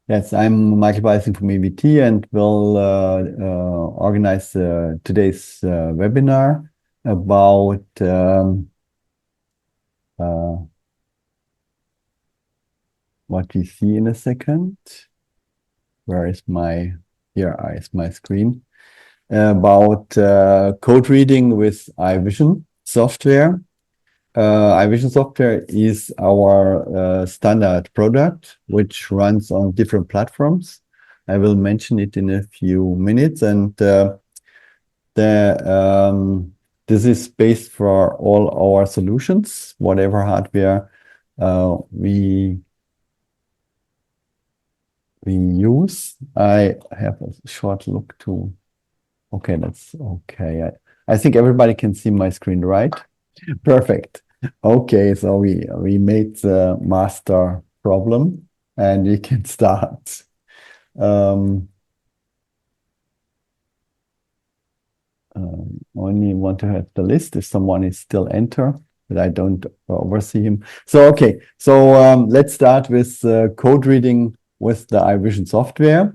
Yes, I'm Michael Beising from EVT and will organize today's webinar about uh, what we see in a second. Where is my, here is my screen. About code reading with EyeVision software. EyeVision software is our standard product, which runs on different platforms. I will mention it in a few minutes, and this is based for all our solutions, whatever hardware we use. I have a short look to. Okay, that's okay. I think everybody can see my screen, right? Perfect. Okay, so we made the master problem and we can start. Only want to have the list if someone is still enter, but I don't oversee him. So okay, so let's start with code reading with the EyeVision software.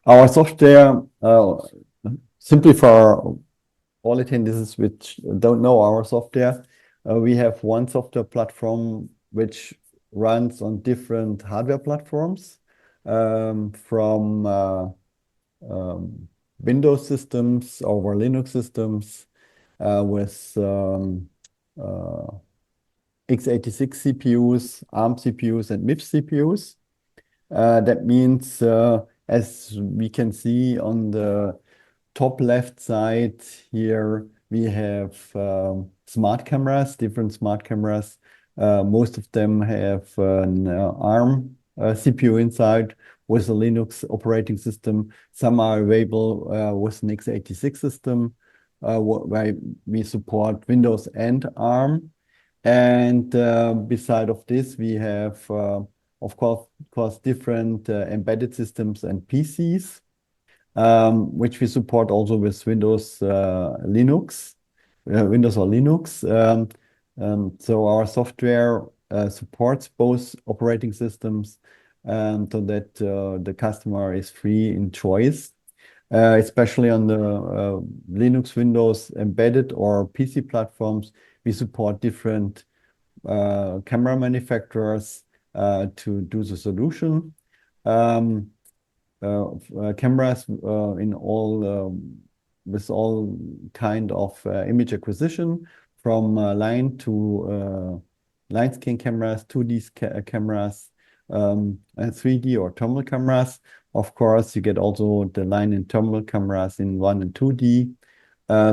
Our software, simply for all attendees which don't know our software, we have one software platform which runs on different hardware platforms, from Windows systems over Linux systems with x86 CPUs, ARM CPUs, and MIPS CPUs. That means, as we can see on the top left side here, we have smart cameras, different smart cameras. Most of them have an ARM CPU inside with a Linux operating system. Some are available with an x86 system, where we support Windows and ARM. And beside of this, we have, of course, different embedded systems and PCs, which we support also with Windows, Linux, Windows or Linux. So our software supports both operating systems, so that the customer is free in choice, especially on the Linux, Windows embedded or PC platforms. We support different camera manufacturers to do the solution. Cameras in all with all kind of image acquisition, from line to line scan cameras, 2D cameras, and 3D or thermal cameras. Of course, you get also the line and thermal cameras in 1 and 2D.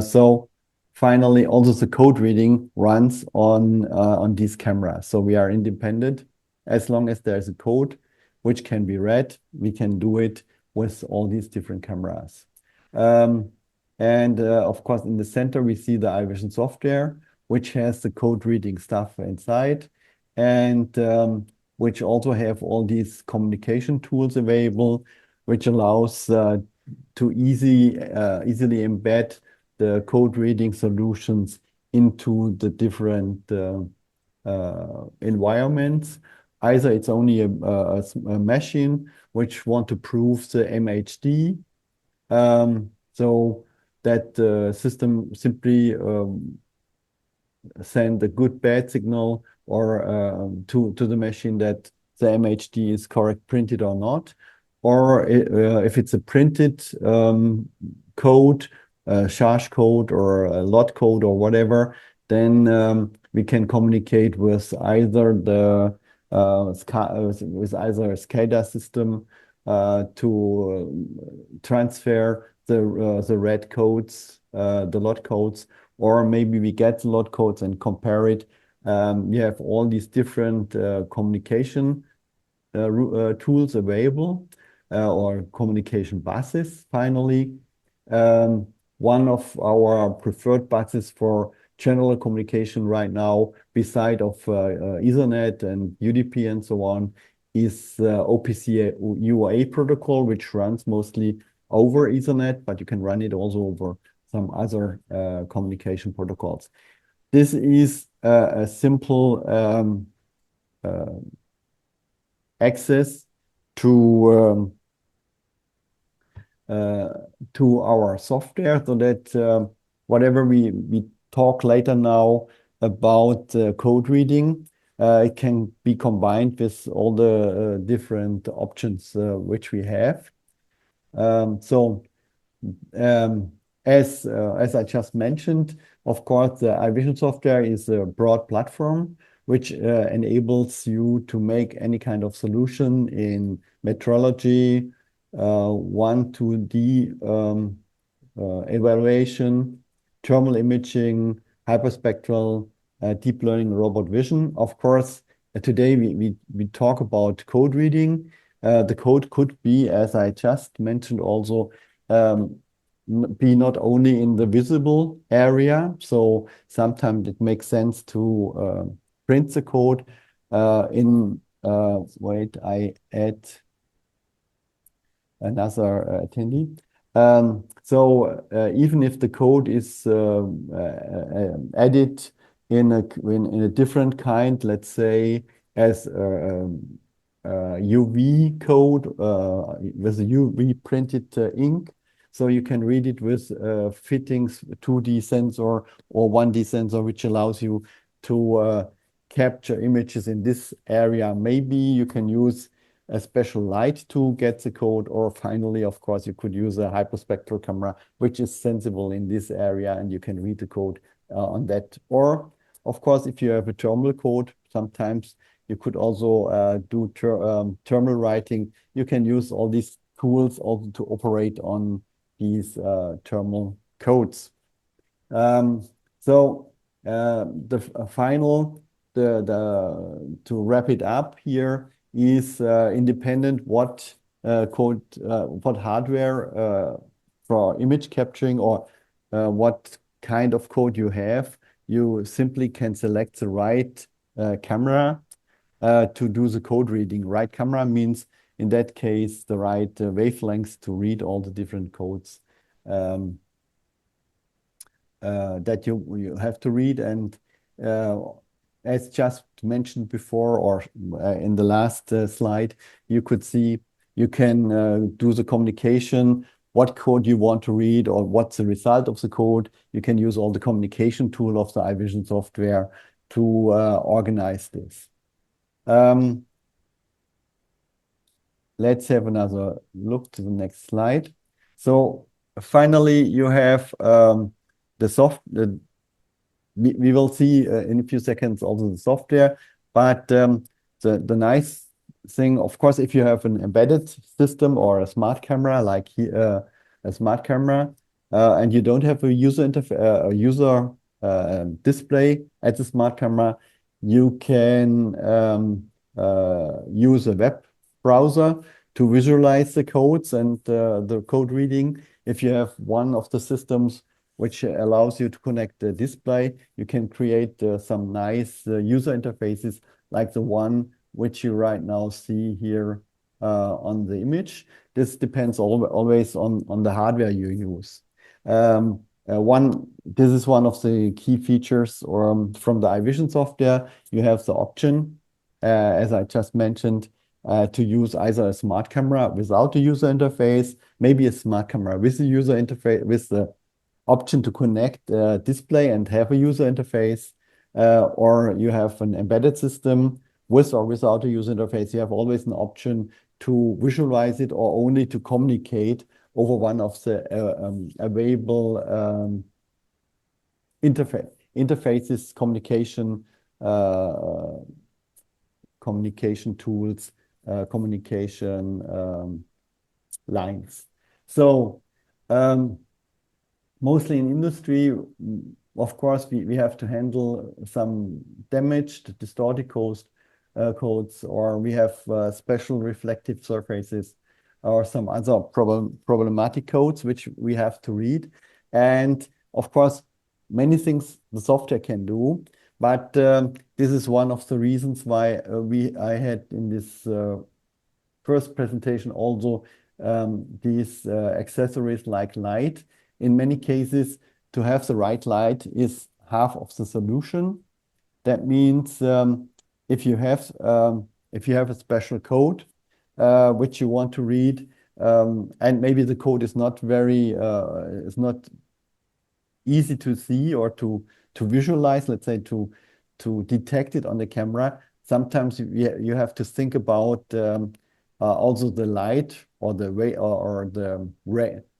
So finally, also the code reading runs on these cameras. So we are independent. As long as there's a code which can be read, we can do it with all these different cameras. And of course, in the center, we see the EyeVision software, which has the code reading stuff inside, and which also have all these communication tools available, which allows to easily embed the code reading solutions into the different environments. Either it's only a machine which want to prove the MHD, so that the system simply send a good bad signal or to the machine that the MHD is correct printed or not. Or if it's a printed code, charge code or a lot code or whatever, then we can communicate with either the with either a SCADA system to transfer the red codes, the lot codes, or maybe we get the lot codes and compare it. We have all these different communication tools available, or communication buses. Finally, one of our preferred buses for general communication right now, beside of Ethernet and UDP and so on, is OPC UA protocol, which runs mostly over Ethernet, but you can run it also over some other communication protocols. This is a simple access to our software, so that whatever we talk later now about code reading, it can be combined with all the different options which we have. So as I just mentioned, of course, the EyeVision software is a broad platform which enables you to make any kind of solution in metrology, 1-2D evaluation, thermal imaging, hyperspectral, deep learning, robot vision. Of course, today we talk about code reading. The code could be, as I just mentioned, also be not only in the visible area. So sometimes it makes sense to print the code wait, I add another attendee. So even if the code is added in a different kind, let's say as UV code with a UV printed ink, so you can read it with fittings 2D sensor or 1D sensor, which allows you to capture images in this area. Maybe you can use a special light to get the code, or finally, of course, you could use a hyperspectral camera, which is sensible in this area, and you can read the code on that. Or, of course, if you have a terminal code, sometimes you could also do terminal writing. You can use all these tools also to operate on these terminal codes. So the final, to wrap it up here, is independent what hardware for image capturing or what kind of code you have. You simply can select the right camera to do the code reading. Right camera means, in that case, the right wavelengths to read all the different codes that you have to read. And as just mentioned before, or in the last slide, you could see you can do the communication, what code you want to read, or what's the result of the code. You can use all the communication tool of the EyeVision software to organize this. Let's have another look to the next slide. So finally, you have we will see in a few seconds also the software, but the nice thing, of course, if you have an embedded system or a smart camera, like here, a smart camera, and you don't have a user display at the smart camera, you can use a web browser to visualize the codes and the code reading. If you have one of the systems which allows you to connect the display, you can create some nice user interfaces like the one which you right now see here on the image. This depends always on the hardware you use. This is one of the key features from the EyeVision software. You have the option, as I just mentioned, to use either a smart camera without a user interface, maybe a smart camera with a user interface, with the option to connect a display and have a user interface, or you have an embedded system with or without a user interface. You have always an option to visualize it or only to communicate over one of the available interfaces, communication tools, communication lines. So mostly in industry, of course, we have to handle some damaged, distorted codes, or we have special reflective surfaces or some other problematic codes which we have to read. And of course, many things the software can do, but this is one of the reasons why I had in this first presentation also these accessories like light. In many cases, to have the right light is half of the solution. That means if you have if you have a special code which you want to read, and maybe the code is not easy to see or to visualize, let's say to detect it on the camera. Sometimes you have to think about also the light or the way or the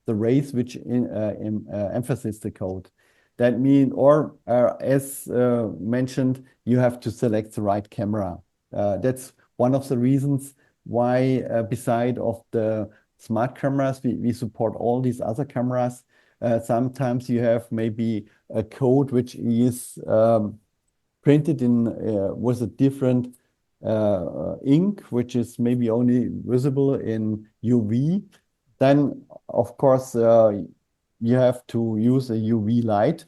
rays which emphasize the code. That means, or as mentioned, you have to select the right camera. That's one of the reasons why, beside of the smart cameras, we support all these other cameras. Sometimes you have maybe a code which is printed in with a different ink, which is maybe only visible in UV. Then, of course, you have to use a UV light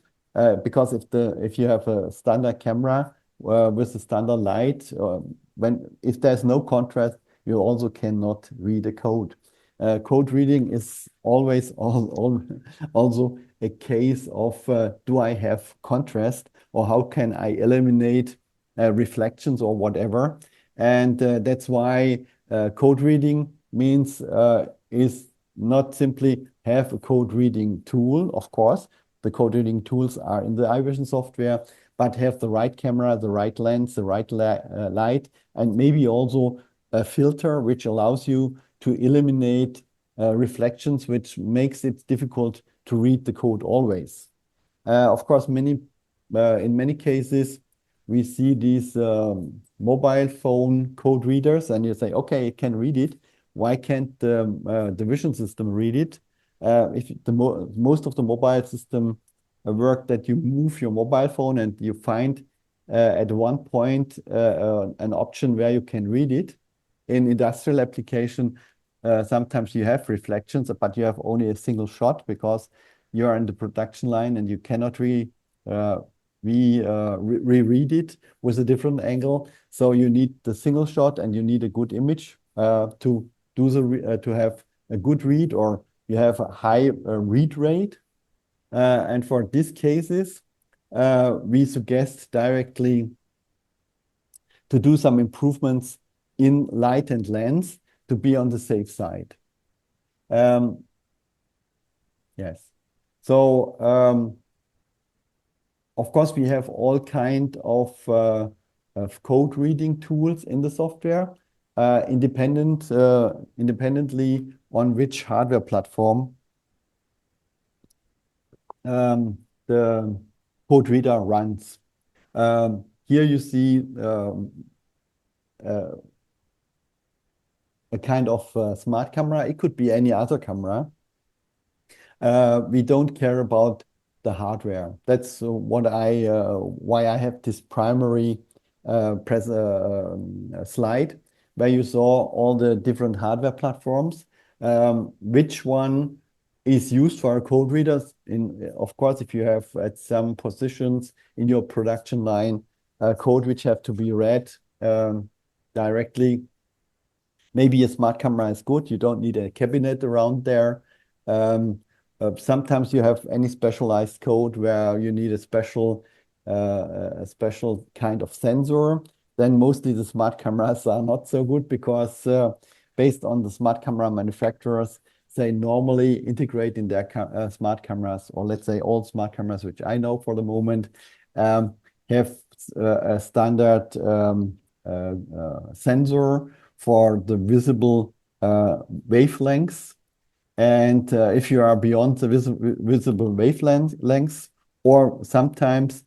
because if you have a standard camera with a standard light, if there's no contrast, you also cannot read a code. Code reading is always also a case of do I have contrast, or how can I eliminate reflections or whatever. And that's why code reading means is not simply have a code reading tool. Of course, the code reading tools are in the EyeVision software, but have the right camera, the right lens, the right light, and maybe also a filter which allows you to eliminate reflections, which makes it difficult to read the code always. Of course, in many cases, we see these mobile phone code readers, and you say, okay, it can read it. Why can't the vision system read it? If most of the mobile system work that you move your mobile phone and you find at one point an option where you can read it. In industrial application, sometimes you have reflections, but you have only a single shot because you are in the production line and you cannot reread it with a different angle. So you need the single shot and you need a good image to have a good read, or you have a high read rate. And for these cases, we suggest directly to do some improvements in light and lens to be on the safe side. Yes. So, of course, we have all kind of code reading tools in the software, independently on which hardware platform the code reader runs. Here you see a kind of smart camera. It could be any other camera. We don't care about the hardware. That's why I have this primary slide where you saw all the different hardware platforms. Which one is used for code readers? Of course, if you have at some positions in your production line code which have to be read directly, maybe a smart camera is good. You don't need a cabinet around there. Sometimes you have any specialized code where you need a special kind of sensor. Then mostly the smart cameras are not so good because based on the smart camera manufacturers, they normally integrate in their smart cameras, or let's say all smart cameras, which I know for the moment, have a standard sensor for the visible wavelengths. And if you are beyond the visible wavelengths, or sometimes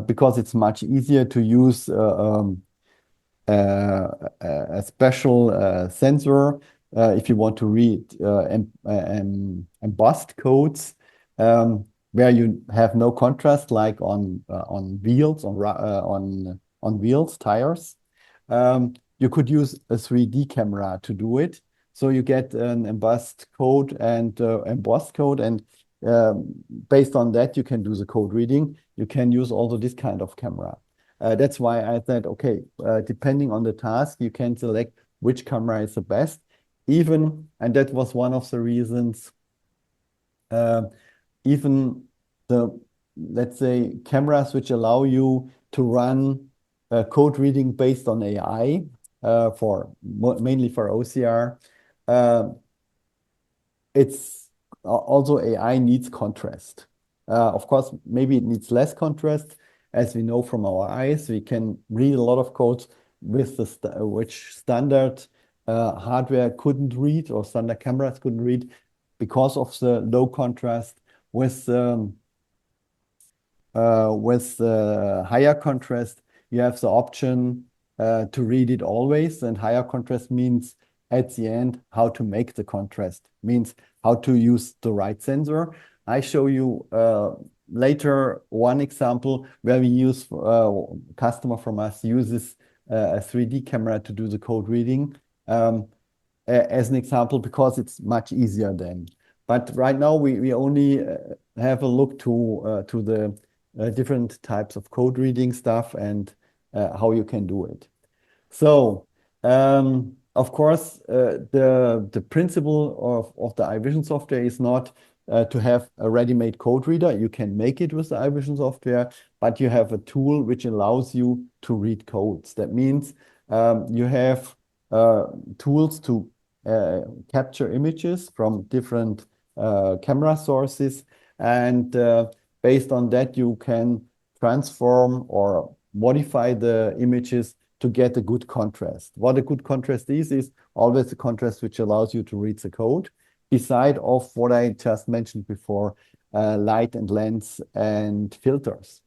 because it's much easier to use a special sensor if you want to read embossed codes where you have no contrast, like on wheels, on wheels, tires. You could use a 3D camera to do it. So you get an embossed code and embossed code, and based on that, you can do the code reading. You can use also this kind of camera. That's why I said, okay, depending on the task, you can select which camera is the best. And that was one of the reasons, even let's say, cameras which allow you to run code reading based on AI, mainly for OCR. Uh, it's also AI needs contrast. Of course, maybe it needs less contrast. As we know from our eyes, we can read a lot of codes with which standard hardware couldn't read or standard cameras couldn't read because of the low contrast. With higher contrast, you have the option to read it always, and higher contrast means at the end how to make the contrast, means how to use the right sensor. I show you later one example where we use customer from us uses a 3D camera to do the code reading as an example because it's much easier then. But right now we only have a look to the different types of code reading stuff and how you can do it. So, of course, the principle of the EyeVision software is not to have a ready-made code reader. You can make it with the EyeVision software, but you have a tool which allows you to read codes. That means you have tools to capture images from different camera sources, and based on that, you can transform or modify the images to get a good contrast. What a good contrast is always the contrast which allows you to read the code, beside of what I just mentioned before, light and lens and filters.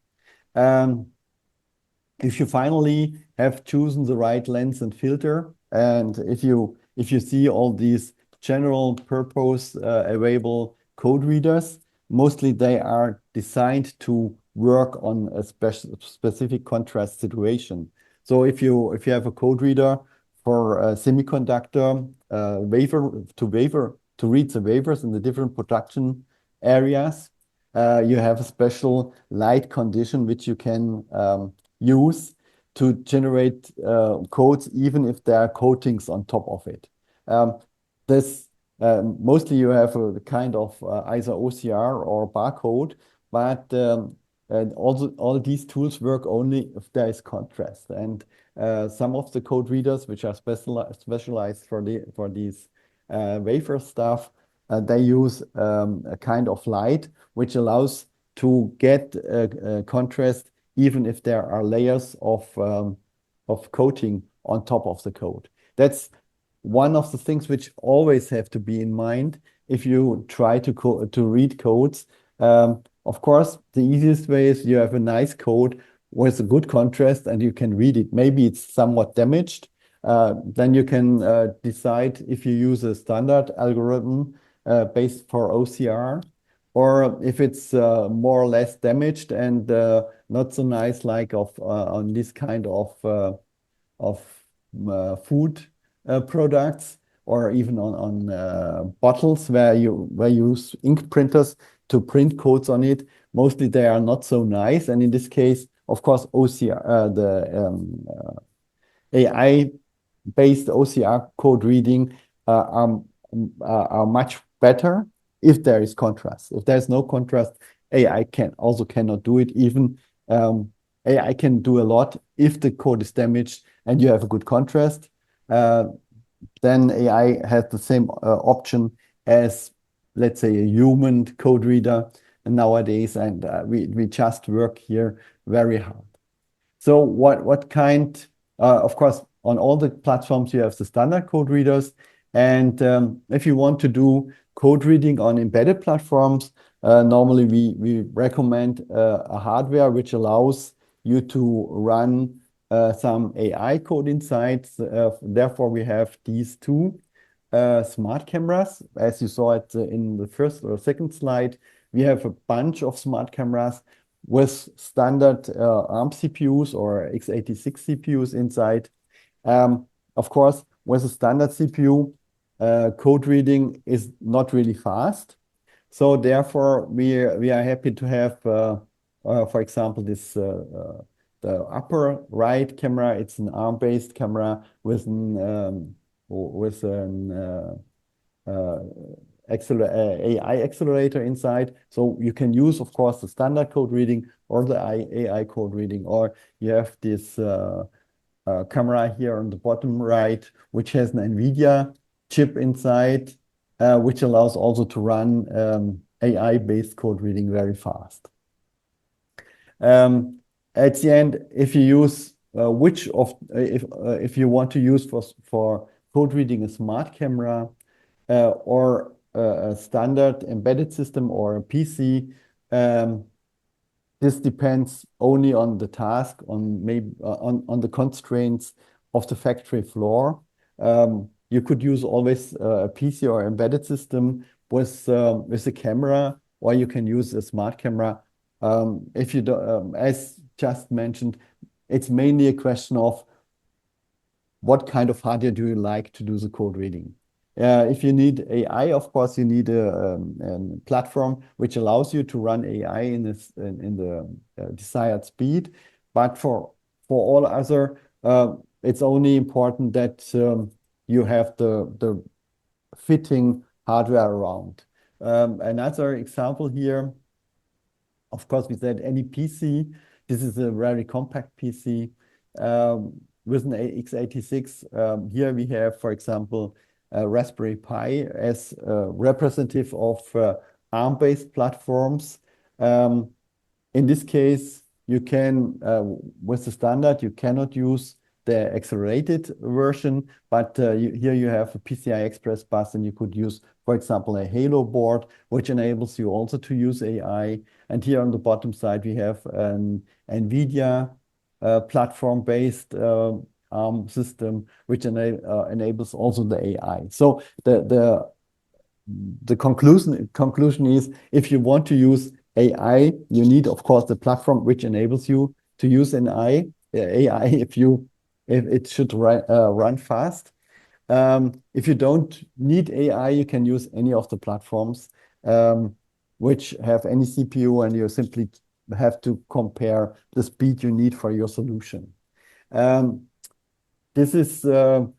If you finally have chosen the right lens and filter, and if you see all these general purpose available code readers, mostly they are designed to work on a specific contrast situation. So if you have a code reader for a semiconductor wafer to read the wafers in the different production areas, you have a special light condition which you can use to generate codes even if there are coatings on top of it. This mostly you have a kind of either OCR or barcode, but and also all these tools work only if there is contrast. And some of the code readers which are specialized for these wafer stuff, they use a kind of light which allows to get contrast even if there are layers of coating on top of the code. That's one of the things which always have to be in mind if you try to read codes. Of course, the easiest way is you have a nice code with a good contrast and you can read it. Maybe it's somewhat damaged. Then you can decide if you use a standard algorithm based for OCR, or if it's more or less damaged and not so nice, like on this kind of food products, or even on bottles where you use ink printers to print codes on it. Mostly they are not so nice, and in this case, of course, OCR, the AI-based OCR code reading are much better if there is contrast. If there's no contrast, AI cannot do it. Even AI can do a lot if the code is damaged and you have a good contrast. Then AI has the same option as, let's say, a human code reader nowadays, and we just work here very hard. So what kind? Of course, on all the platforms you have the standard code readers, and if you want to do code reading on embedded platforms, normally we recommend a hardware which allows you to run some AI code inside. Therefore, we have these two smart cameras. As you saw it in the first or second slide, we have a bunch of smart cameras with standard ARM CPUs or x86 CPUs inside. Of course, with a standard CPU, code reading is not really fast. So therefore, we are happy to have, for example, this the upper right camera. It's an ARM-based camera with an AI accelerator inside. So you can use, of course, the standard code reading or the AI code reading, or you have this camera here on the bottom right, which has an NVIDIA chip inside, which allows also to run AI-based code reading very fast. At the end, if you use if you want to use for code reading a smart camera or a standard embedded system or a PC, this depends only on the task, on maybe on the constraints of the factory floor. You could use always a PC or embedded system with a camera, or you can use a smart camera. If you do, as just mentioned, it's mainly a question of what kind of hardware do you like to do the code reading. If you need AI, of course, you need a platform which allows you to run AI in the desired speed. But for all other, it's only important that you have the fitting hardware around. Another example here, of course, we said any PC. This is a very compact PC with an x86. Here we have, for example, Raspberry Pi as representative of ARM-based platforms. In this case, you can, with the standard, you cannot use the accelerated version, but here you have a PCI Express bus, and you could use, for example, a Halo board, which enables you also to use AI. And here on the bottom side, we have an NVIDIA platform-based ARM system, which enables also the AI. So the conclusion is, if you want to use AI, you need, of course, the platform which enables you to use an AI if it should run fast. If you don't need AI, you can use any of the platforms which have any CPU, and you simply have to compare the speed you need for your solution. This is the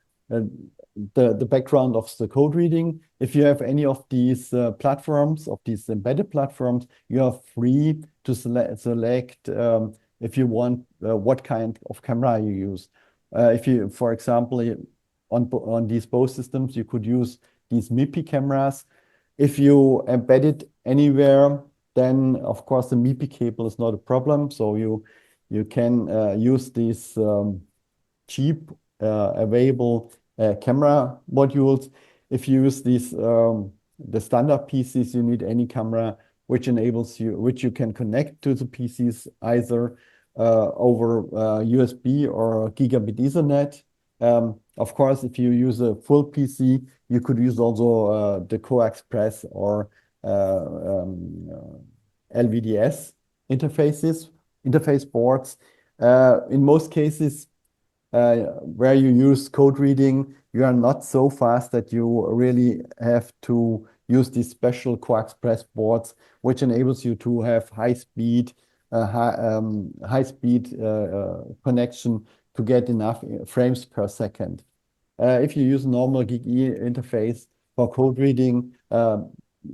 background of the code reading. If you have any of these platforms, of these embedded platforms, you are free to select if you want what kind of camera you use. If you, for example, on these both systems, you could use these MIPI cameras. If you embed it anywhere, then of course the MIPI cable is not a problem. So you can use these cheap available camera modules. If you use these the standard PCs, you need any camera which you can connect to the PCs either over USB or gigabit Ethernet. Of course, if you use a full PC, you could use also the CoaXPress or LVDS interface boards. In most cases, where you use code reading, you are not so fast that you really have to use these special CoaXPress boards, which enables you to have high speed connection to get enough frames per second. If you use normal GigE interface for code reading,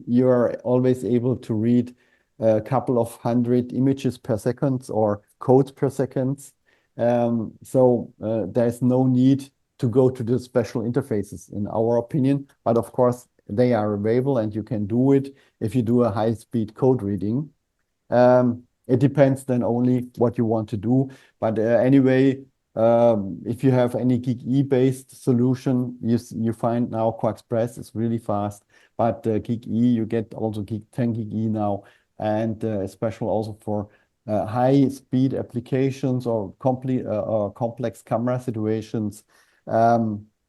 you are always able to read a couple of hundred images per second or codes per second. So there's no need to go to the special interfaces, in our opinion. But of course, they are available, and you can do it if you do a high-speed code reading. It depends then only what you want to do. But anyway, if you have any GigE-based solution, you find now CoaXPress is really fast. But GigE, you get also 10 GigE now, and especially also for high-speed applications or complex camera situations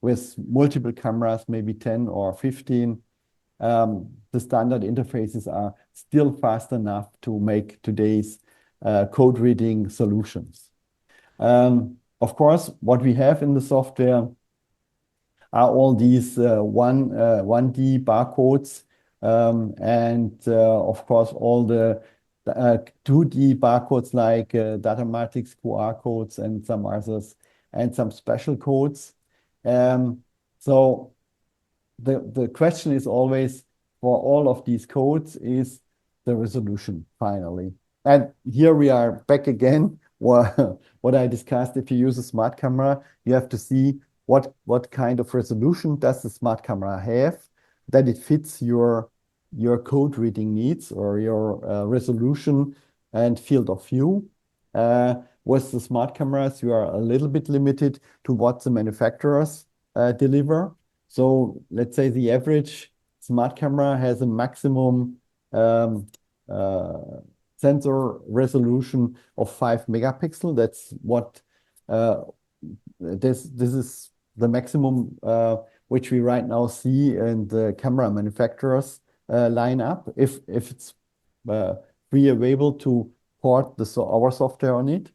with multiple cameras, maybe 10 or 15. The standard interfaces are still fast enough to make today's code reading solutions. Of course, what we have in the software are all these 1D barcodes, and of course all the 2D barcodes like data matrix QR codes and some others, and some special codes. So the question is always, for all of these codes, is the resolution finally. And here we are back again what I discussed, if you use a smart camera, you have to see what kind of resolution does the smart camera have, that it fits your code reading needs or your resolution and field of view. With the smart cameras, you are a little bit limited to what the manufacturers deliver. So let's say the average smart camera has a maximum um, uh, sensor resolution of 5 megapixel. That's what this is the maximum which we right now see in the camera manufacturers line up. If it's free available to port our software on it.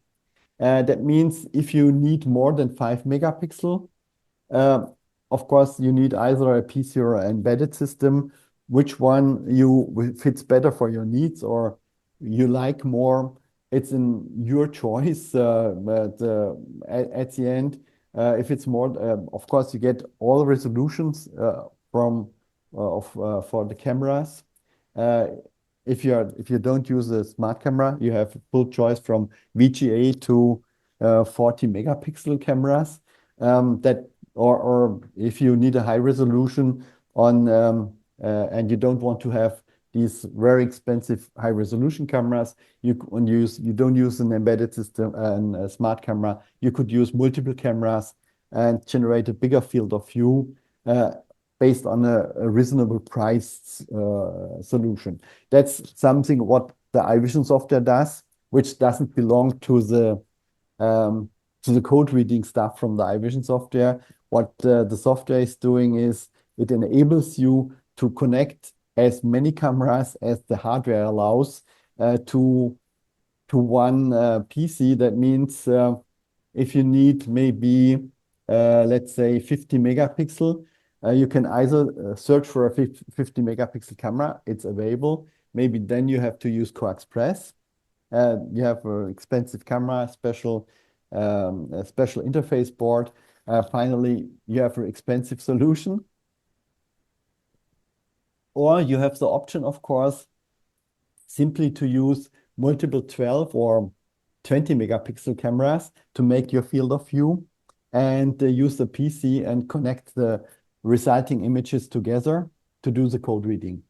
That means if you need more than 5 megapixel, uh, of course, you need either a PC or an embedded system. Which one fits better for your needs or you like more? It's in your choice. But at the end, if it's more, of course, you get all resolutions from for the cameras. Uh, if you don't use a smart camera, you have full choice from VGA to 40 megapixel cameras. That or if you need a high resolution on and you don't want to have these very expensive high resolution cameras, you don't use an embedded system and a smart camera. You could use multiple cameras and generate a bigger field of view based on a reasonable priced solution. That's something what the EyeVision software does, which doesn't belong um, to the code reading stuff from the EyeVision software. What the software is doing is it enables you to connect as many cameras as the hardware allows to one PC. That means if you need maybe let's say 50 megapixel, you can either search for a 50 megapixel camera. It's available. Maybe then you have to use CoExpress. You have an expensive camera, a special interface board. Finally, you have an expensive solution. Or you have the option, of course, simply to use multiple 12 or 20 megapixel cameras to make your field of view and use the PC and connect the resulting images together to do the code reading.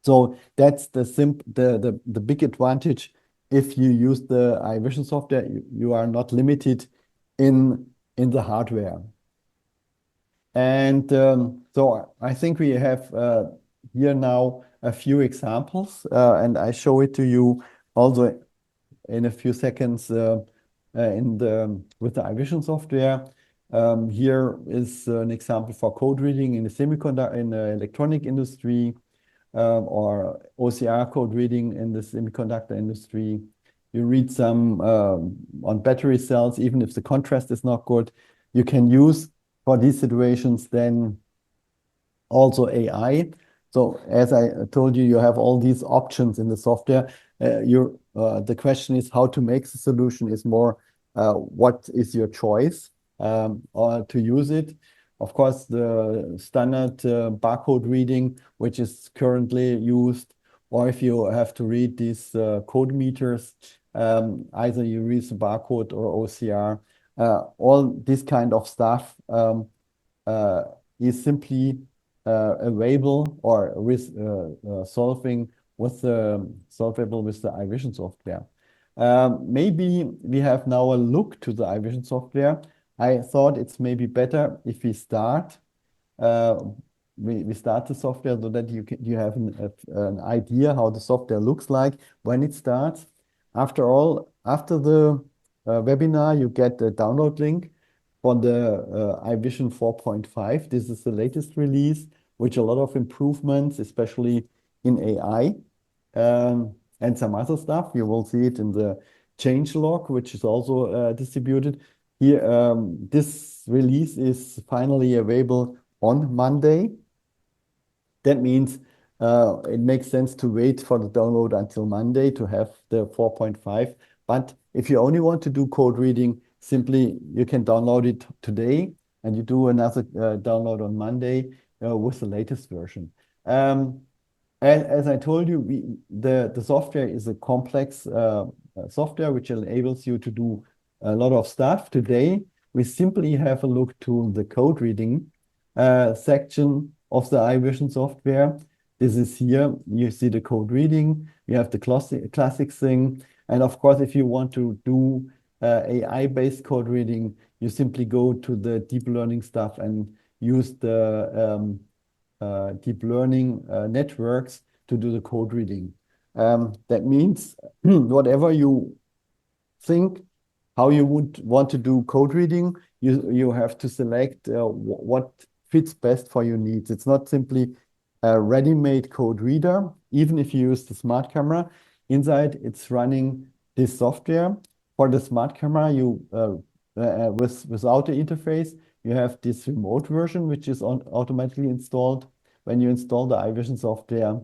So that's the big advantage. If you use the EyeVision software, you are not limited in the hardware. And so I think we have here now a few examples, and I show it to you also in a few seconds with the EyeVision software. Here is an example for code reading in the electronic industry, or OCR code reading in the semiconductor industry. You read some on battery cells, even if the contrast is not good. You can use for these situations then also AI. So as I told you, you have all these options in the software. The question is how to make the solution is more what is your choice or to use it. Of course, the standard barcode reading, which is currently used, or if you have to read these code meters, either you read the barcode or OCR. All this kind of stuff is simply available or solvable with the EyeVision software. Maybe we have now a look to the EyeVision software. I thought it's maybe better if we start the software so that you have an idea how the software looks like when it starts. After all, after the webinar, you get a download link for the EyeVision 4.5. This is the latest release, which a lot of improvements, especially in AI and some other stuff. You will see it in the changelog, which is also distributed. Here, this release is finally available on Monday. That means it makes sense to wait for the download until Monday to have the 4.5. But if you only want to do code reading, simply you can download it today and you do another download on Monday with the latest version. as I told you, the software is a complex software which enables you to do a lot of stuff. Today, we simply have a look to the code reading section of the EyeVision software. This is here. You see the code reading. You have the classic thing. And of course, if you want to do AI-based code reading, you simply go to the deep learning stuff and use the deep learning networks to do the code reading. That means whatever you think how you would want to do code reading, you have to select what fits best for your needs. It's not simply a ready-made code reader, even if you use the smart camera. Inside, it's running this software. For the smart camera, without the interface, you have this remote version, which is automatically installed when you install the EyeVision software.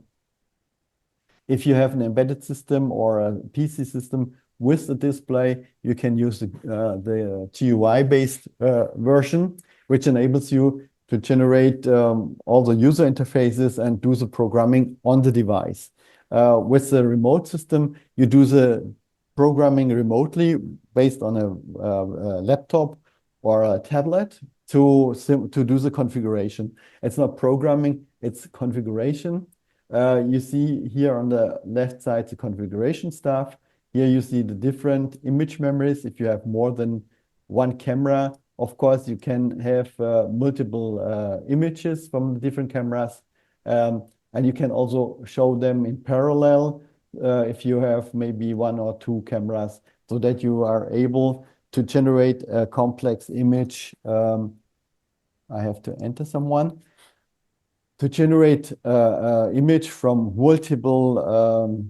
If you have an embedded system or a PC system with the display, you can use the GUI-based version, which enables you to generate all the user interfaces and do the programming on the device. With the remote system, you do the programming remotely based on a laptop or a tablet to do the configuration. It's not programming, it's configuration. You see here on the left side the configuration stuff. Here you see the different image memories. If you have more than one camera, of course, you can have multiple images from the different cameras. And you can also show them in parallel if you have maybe one or two cameras, so that you are able to generate a complex image. I have to enter someone. To generate image from multiple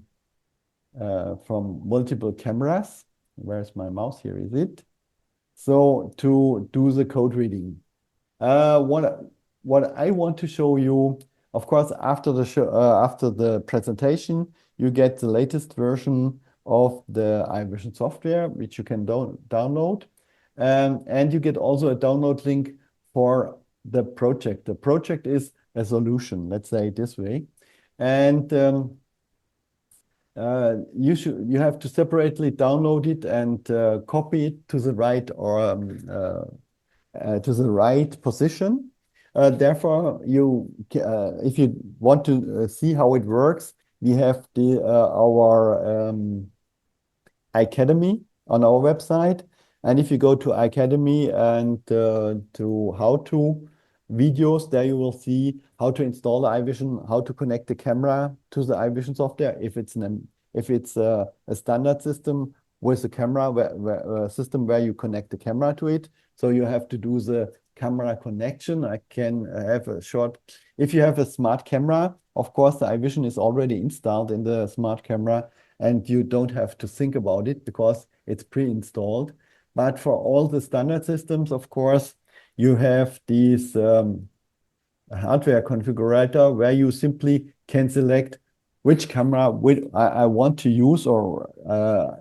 cameras. Where's my mouse? Here is it. So to do the code reading. What I want to show you, of course, after the presentation, you get the latest version of the EyeVision software, which you can download. And you get also a download link for the project. The project is a solution, let's say it this way. And you have to separately download it and copy it to the right or to the right position. Therefore, if you want to see how it works, we have our Academy on our website. And if you go to Academy and to how-to videos, there you will see how to install the EyeVision, how to connect the camera to the EyeVision software. If it's a standard system with a camera system where you connect the camera to it, so you have to do the camera connection. I can have a short. If you have a smart camera, of course, the EyeVision is already installed in the smart camera, and you don't have to think about it because it's pre-installed. But for all the standard systems, of course, you have these hardware configurator where you simply can select which camera I want to use or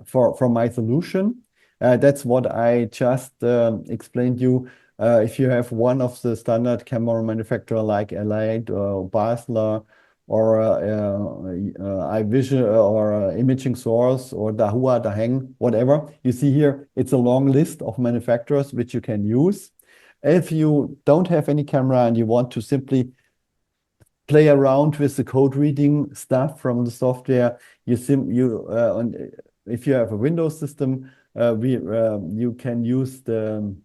for my solution. That's what I just explained you. If you have one of the standard camera manufacturer like Elite or Basler or EyeVision or Imaging Source or Dahua, Daheng, whatever, you see here, it's a long list of manufacturers which you can use. If you don't have any camera and you want to simply play around with the code reading stuff from the software, if you have a Windows system, you can use the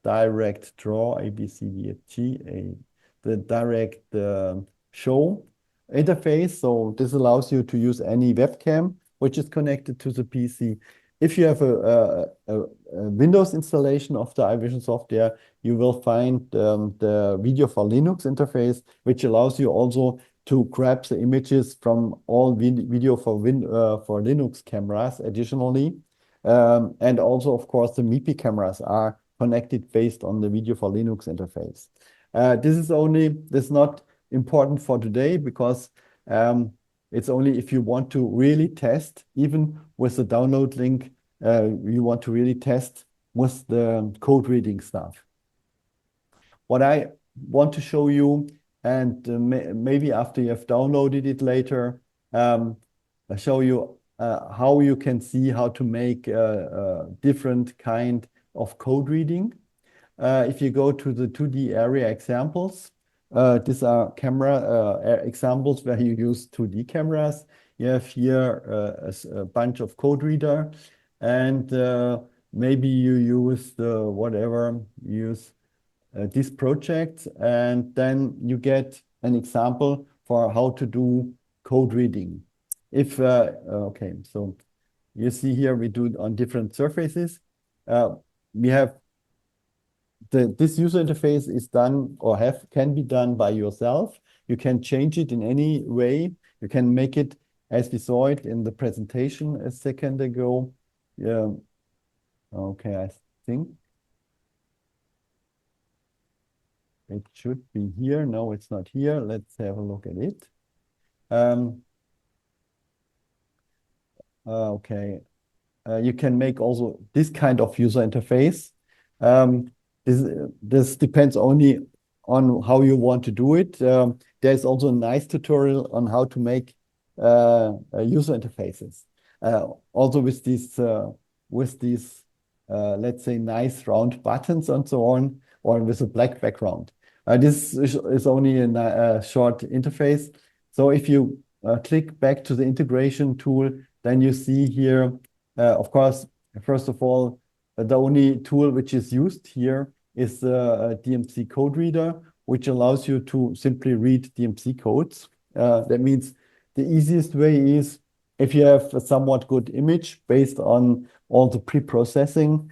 direct draw, A, B, C, D, F, G, the direct show interface. So this allows you to use any webcam which is connected to the PC. If you have a Windows installation of the EyeVision software, you will find the Video for Linux interface, which allows you also to grab the images from all Video for Linux cameras additionally. And also, of course, the MIPI cameras are connected based on the Video for Linux interface. This is not important for today because it's only if you want to really test, even with the download link, you want to really test with the code reading stuff. What I want to show you and maybe after you have downloaded it later, I show you how you can see how to make a different kind of code reading. If you go to the 2D area examples, these are camera examples where you use 2D cameras. You have here a bunch of code reader, and maybe you use this project, and then you get an example for how to do code reading. Okay, so you see here we do it on different surfaces. We have this user interface is done or can be done by yourself. You can change it in any way. You can make it as we saw it in the presentation a second ago. Yeah. Okay, I think it should be here. No, it's not here. Let's have a look at it. Okay. You can make also this kind of user interface. This depends only on how you want to do it. There's also a nice tutorial on how to make user interfaces. Also with these, let's say, nice round buttons and so on, or with a black background. This is only a short interface. So if you click back to the integration tool, then you see here, of course, first of all, the only tool which is used here is a DMC code reader, which allows you to simply read DMC codes. That means the easiest way is if you have a somewhat good image based on all the pre-processing,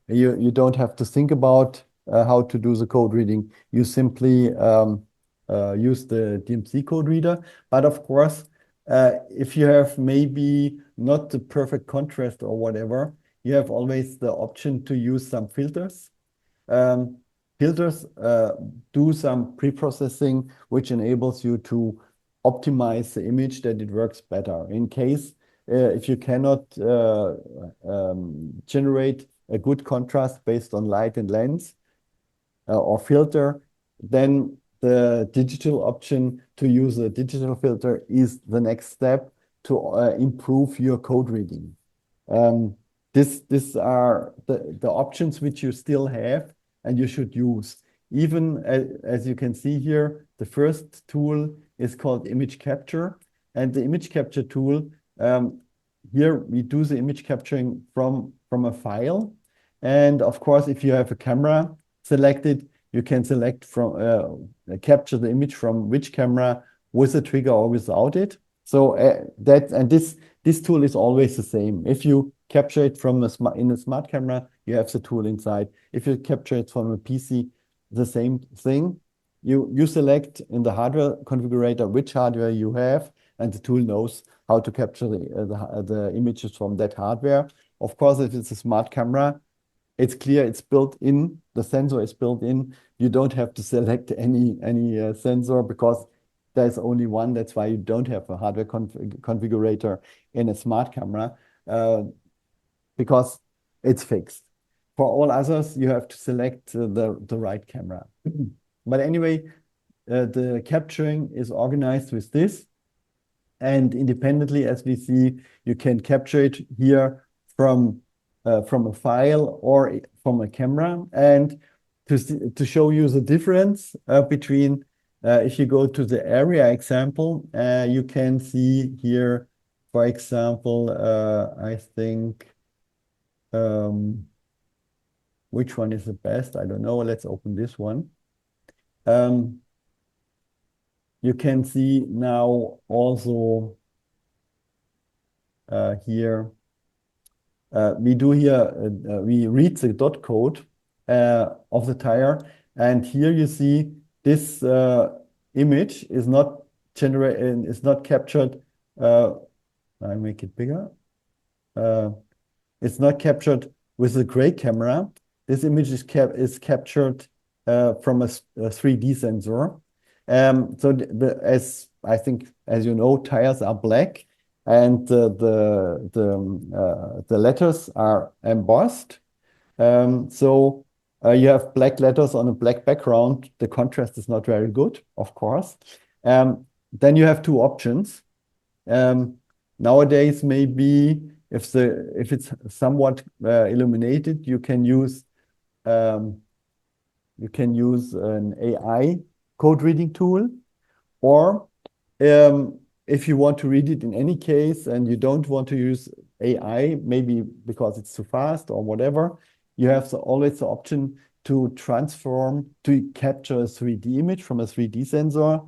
you don't have to think about how to do the code reading. You simply use the DMC code reader. But of course, if you have maybe not the perfect contrast or whatever, you have always the option to use some filters. Filters do some pre-processing, which enables you to optimize the image that it works better. In case if you cannot generate a good contrast based on light and lens or filter, then the digital option to use a digital filter is the next step to improve your code reading. These are the options which you still have and you should use. Even as you can see here, the first tool is called image capture. And the image capture tool, here we do the image capturing from a file. And of course, if you have a camera selected, you can select from capture the image from which camera with a trigger or without it. So this tool is always the same. If you capture it from in a smart camera, you have the tool inside. If you capture it from a PC, the same thing. You select in the hardware configurator which hardware you have, and the tool knows how to capture the images from that hardware. Of course, if it's a smart camera, it's clear it's built in, the sensor is built in. You don't have to select any sensor because there's only one. That's why you don't have a hardware configurator in a smart camera because it's fixed. For all others, you have to select the right camera. But anyway, the capturing is organized with this. And independently, as we see, you can capture it here from a file or from a camera. And to show you the difference between, if you go to the area example, you can see here, for example, I think, which one is the best? I don't know. Let's open this one. You can see now also here, we read the dot code of the tire. And here you see this image is not captured. I make it bigger. It's not captured with a gray camera. This image is captured from a 3D sensor. So as you know, tires are black, and the letters are embossed. So You have black letters on a black background. The contrast is not very good, of course. Then you have two options. Nowadays, maybe if it's somewhat illuminated, you can use an AI code reading tool, or if you want to read it in any case and you don't want to use AI, maybe because it's too fast or whatever, you have always the option to capture a 3D image from a 3D sensor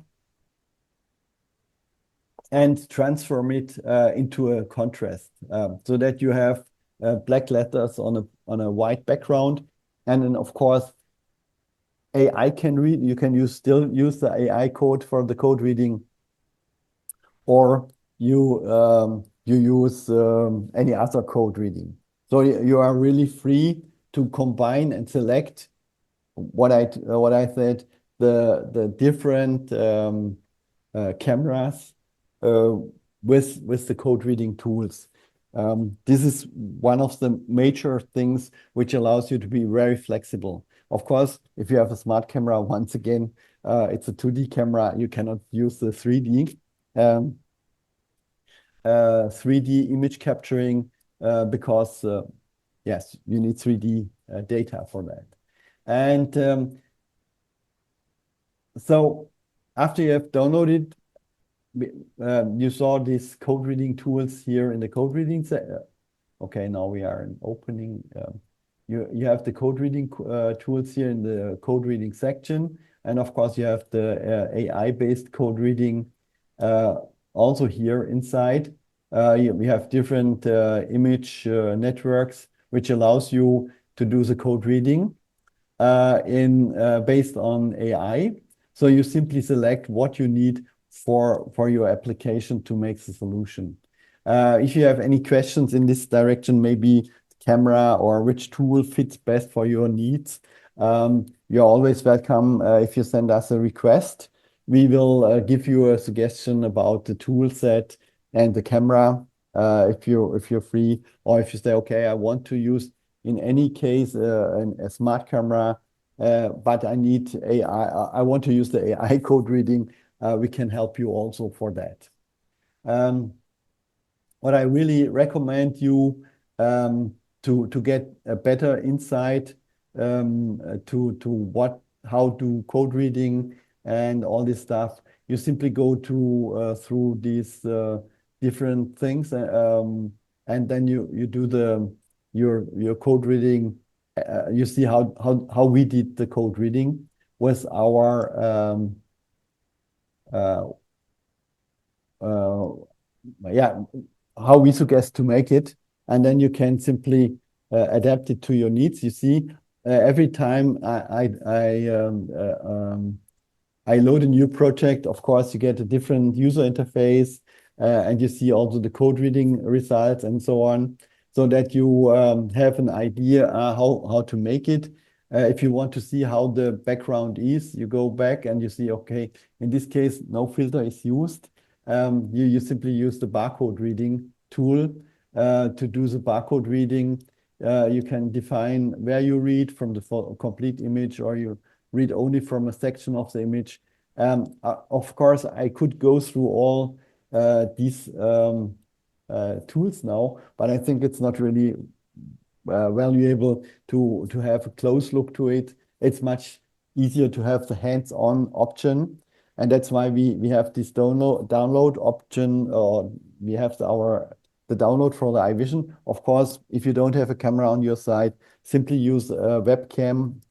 and transform it into a contrast, so that you have black letters on a white background. And then, of course, AI can read. You can still use the AI code for the code reading, or you use any other code reading. So you are really free to combine and select what I said, the different cameras with the code reading tools. This is one of the major things which allows you to be very flexible. Of course, if you have a smart camera, once again, it's a 2D camera. You cannot use the 3D. 3D image capturing because yes, you need 3D data for that. And so after you have downloaded, you saw these code reading tools here in the code reading. Okay, now we are in opening. You have the code reading tools here in the code reading section. And of course, you have the AI-based code reading also here inside. We have different image networks, which allows you to do the code reading based on AI. So you simply select what you need for your application to make the solution. If you have any questions in this direction, maybe camera or which tool fits best for your needs, you're always welcome if you send us a request. We will give you a suggestion about the tool set and the camera if you're free, or if you say, okay, I want to use in any case a smart camera, but I need AI. I want to use the AI code reading. We can help you also for that. What I really recommend you to get a better insight to how do code reading and all this stuff, you simply go through these different things, and then you do your code reading. You see how we did the code reading with our how we suggest to make it, and then you can simply adapt it to your needs. You see, every time I load a new project, of course, you get a different user interface, and you see also the code reading results and so on, so that you have an idea how to make it. If you want to see how the background is, you go back and you see, okay, in this case, no filter is used. You simply use the barcode reading tool to do the barcode reading. You can define where you read from the complete image, or you read only from a section of the image. Of course, I could go through all these tools now, but I think it's not really valuable to have a close look to it. It's much easier to have the hands-on option, and that's why we have this download option, or we have the download for the EyeVision. Of course, if you don't have a camera on your side, simply use a webcam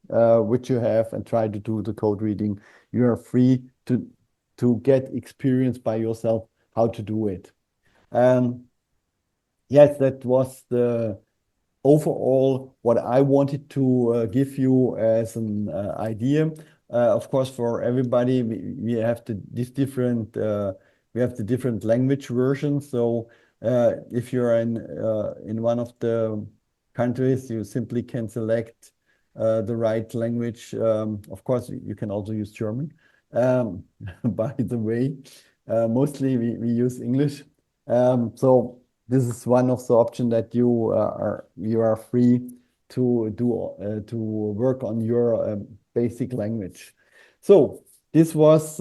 which you have and try to do the code reading. You are free to get experience by yourself how to do it. Yes, that was the overall what I wanted to give you as an idea. Of course, for everybody, we have the different language versions. So if you're in one of the countries, you simply can select the right language. Of course, you can also use German. By the way, mostly we use English. So this is one of the options that you are free to work on your basic language. So this was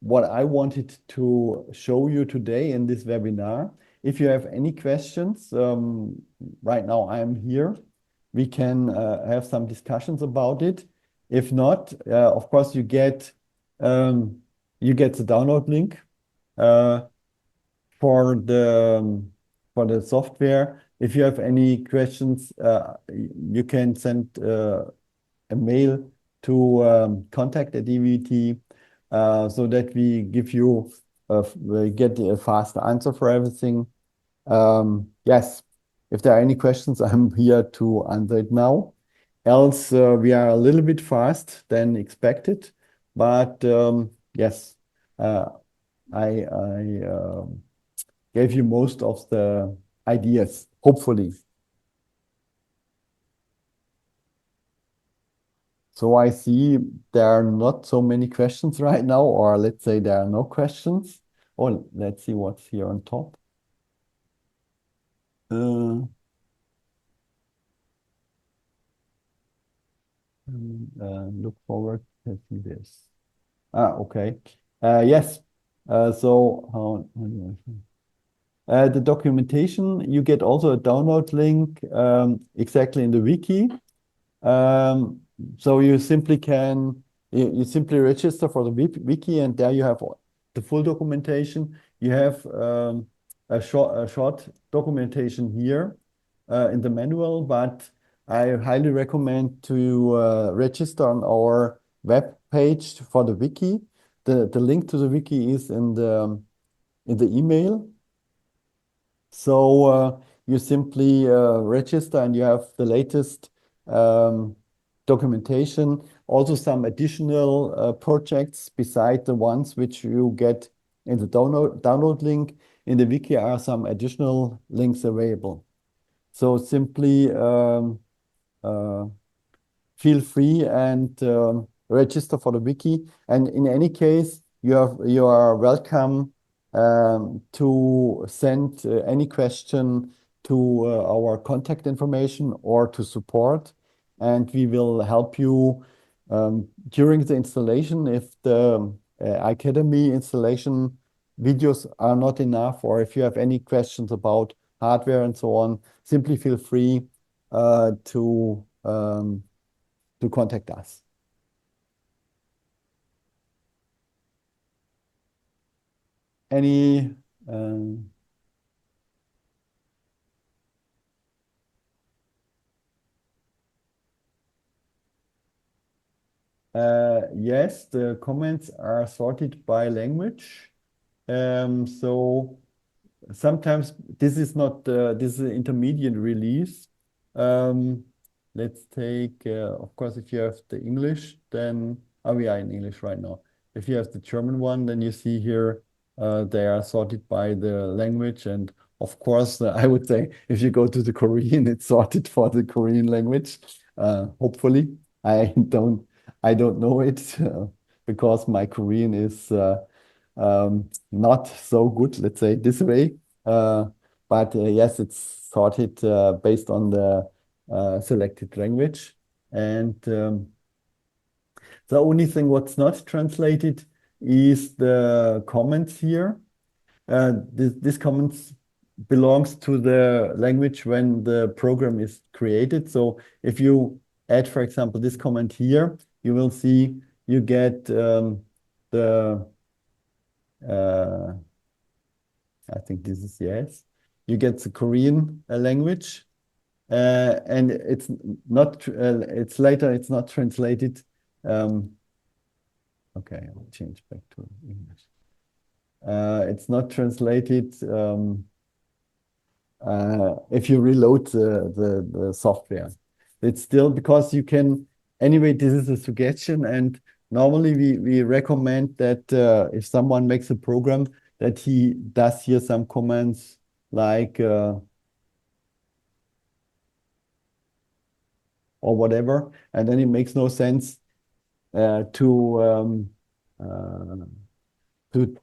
what I wanted to show you today in this webinar. If you have any questions, right now I am here. We can have some discussions about it. If not, of course, you get the download link for the software. If you have any questions, you can send a mail to contact@EVT so that we get a fast answer for everything. Yes, if there are any questions, I'm here to answer it now. Else, we are a little bit fast than expected, but yes, I gave you most of the ideas, hopefully. So I see there are not so many questions right now, or let's say there are no questions. Oh, let's see what's here on top. Look forward to see this. Okay. Yes. The documentation, you get also a download link exactly in the wiki. So you simply register for the wiki, and there you have the full documentation. You have a short documentation here in the manual, but I highly recommend to register on our web page for the wiki. The link to the wiki is in the email. So you simply register, and you have the latest documentation. Also, some additional projects beside the ones which you get in the download link. In the wiki are some additional links available. So simply feel free and register for the wiki. And in any case, you are welcome to send any question to our contact information or to support, and we will help you during the installation. If the Academy installation videos are not enough, or if you have any questions about hardware and so on, simply feel free to contact us. Any yes, the comments are sorted by language. So sometimes this is not this is an intermediate release. Let's take of course, if you have the English, then we are in English right now. If you have the German one, then you see here they are sorted by the language, and of course I would say if you go to the Korean, it's sorted for the Korean language. Hopefully, I don't know it because my Korean is not so good, let's say this way. But yes, it's sorted based on the selected language. And the only thing what's not translated is the comments here. This comments belongs to the language when the program is created. So if you add, for example, this comment here, you will see you get the I think this is yes. You get the Korean language, and it's not. It's not translated. Okay, I'll change back to English. It's not translated if you reload the software. It's still because you can. Anyway, this is a suggestion, and normally we recommend that if someone makes a program, that he does here some comments like or whatever, and then it makes no sense to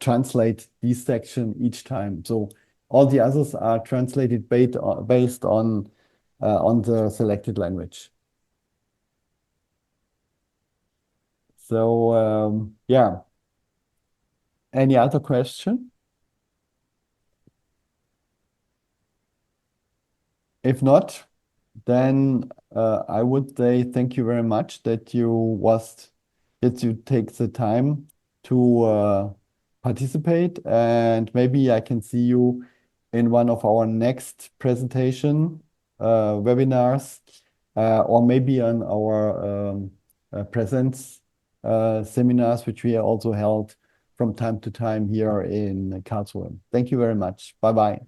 translate this section each time. So all the others are translated based on on the selected language. So yeah, any other question? If not, then I would say thank you very much that you take the time to participate, and maybe I can see you in one of our next presentation webinars, or maybe on our presence seminars, which we also held from time to time here in Karlsruhe. Thank you very much. Bye bye.